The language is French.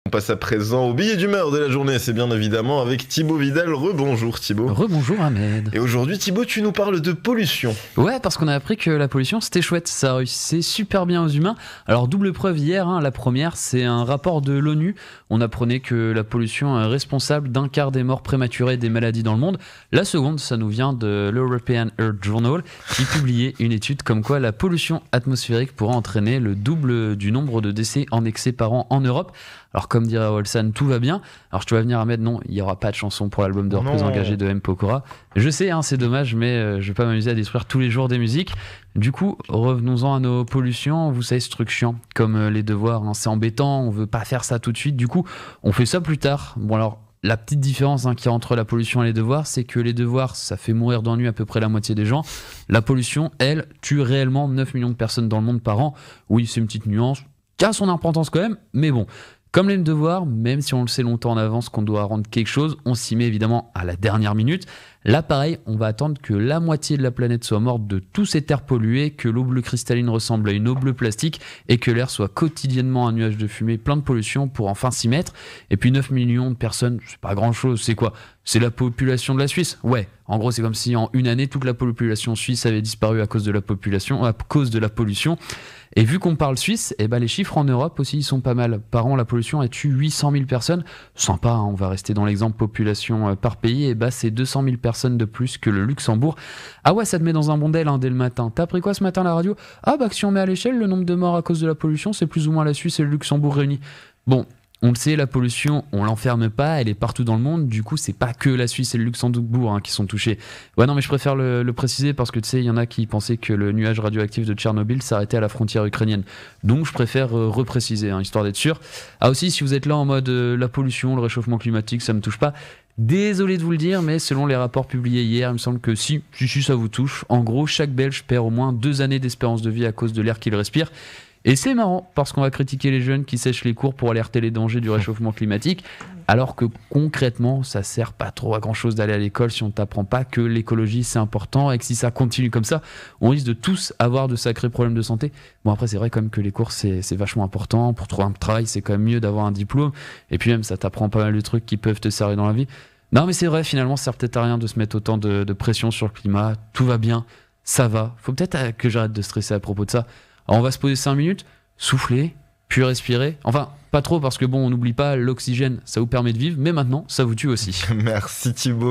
On passe à présent au billet d'humeur de la journée, c'est bien évidemment avec Thibaut Vidal. Rebonjour Thibaut. Rebonjour Ahmed. Et aujourd'hui Thibaut, tu nous parles de pollution. Ouais, parce qu'on a appris que la pollution c'était chouette, ça réussissait super bien aux humains. Alors double preuve hier, la première c'est un rapport de l'ONU. On apprenait que la pollution est responsable d'un quart des morts prématurées des maladies dans le monde. La seconde, ça nous vient de l'European Earth Journal qui publiait une étude comme quoi la pollution atmosphérique pourrait entraîner le double du nombre de décès en excès par an en Europe. Alors comme dirait Olsan, tout va bien. Alors je te vas venir Ahmed, non, il n'y aura pas de chanson pour l'album de reprise engagé de M. Pokora. Je sais, c'est dommage, mais je vais pas m'amuser à détruire tous les jours des musiques. Du coup, revenons-en à nos pollutions. Vous savez, ce truc chiant, comme les devoirs, c'est embêtant, on veut pas faire ça tout de suite. Du coup, on fait ça plus tard. Bon alors, la petite différence qu'il y a entre la pollution et les devoirs, c'est que les devoirs, ça fait mourir d'ennui à peu près la moitié des gens. La pollution, elle, tue réellement 9 millions de personnes dans le monde par an. Oui, c'est une petite nuance, qui a son importance quand même, mais bon. Comme les devoirs, même si on le sait longtemps en avance qu'on doit rendre quelque chose, on s'y met évidemment à la dernière minute. Là, pareil, on va attendre que la moitié de la planète soit morte de tous ces terres polluées, que l'eau bleue cristalline ressemble à une eau bleue plastique et que l'air soit quotidiennement un nuage de fumée plein de pollution pour enfin s'y mettre. Et puis 9 millions de personnes, c'est pas grand chose, c'est quoi ? C'est la population de la Suisse ? Ouais, en gros c'est comme si en une année toute la population suisse avait disparu à cause de la pollution. Et vu qu'on parle suisse, les chiffres en Europe aussi ils sont pas mal. Par an, la pollution elle tue 800 000 personnes. Sympa, on va rester dans l'exemple population par pays. C'est 200 000 personnes de plus que le Luxembourg. Ah ouais, ça te met dans un bondel dès le matin. T'as appris quoi ce matin à la radio ? Que si on met à l'échelle, le nombre de morts à cause de la pollution, c'est plus ou moins la Suisse et le Luxembourg réunis. Bon, on le sait, la pollution, on l'enferme pas, elle est partout dans le monde. Du coup, c'est pas que la Suisse et le Luxembourg qui sont touchés. Ouais, non, mais je préfère le préciser parce que tu sais, il y en a qui pensaient que le nuage radioactif de Tchernobyl s'arrêtait à la frontière ukrainienne. Donc, je préfère repréciser, histoire d'être sûr. Ah aussi, si vous êtes là en mode la pollution, le réchauffement climatique, ça me touche pas. Désolé de vous le dire, mais selon les rapports publiés hier, il me semble que si, ça vous touche. En gros, chaque Belge perd au moins 2 années d'espérance de vie à cause de l'air qu'il respire. Et c'est marrant, parce qu'on va critiquer les jeunes qui sèchent les cours pour alerter les dangers du réchauffement climatique, alors que concrètement, ça sert pas trop à grand chose d'aller à l'école si on t'apprend pas que l'écologie c'est important et que si ça continue comme ça, on risque de tous avoir de sacrés problèmes de santé. Bon après c'est vrai quand même que les cours c'est vachement important, pour trouver un travail c'est quand même mieux d'avoir un diplôme, et puis même ça t'apprend pas mal de trucs qui peuvent te servir dans la vie. Non mais c'est vrai, finalement ça sert peut-être à rien de se mettre autant de pression sur le climat, tout va bien, ça va, faut peut-être que j'arrête de stresser à propos de ça. Alors on va se poser 5 minutes, souffler, puis respirer. Enfin, pas trop parce que on n'oublie pas, l'oxygène, ça vous permet de vivre, mais maintenant, ça vous tue aussi. Merci Thibaut.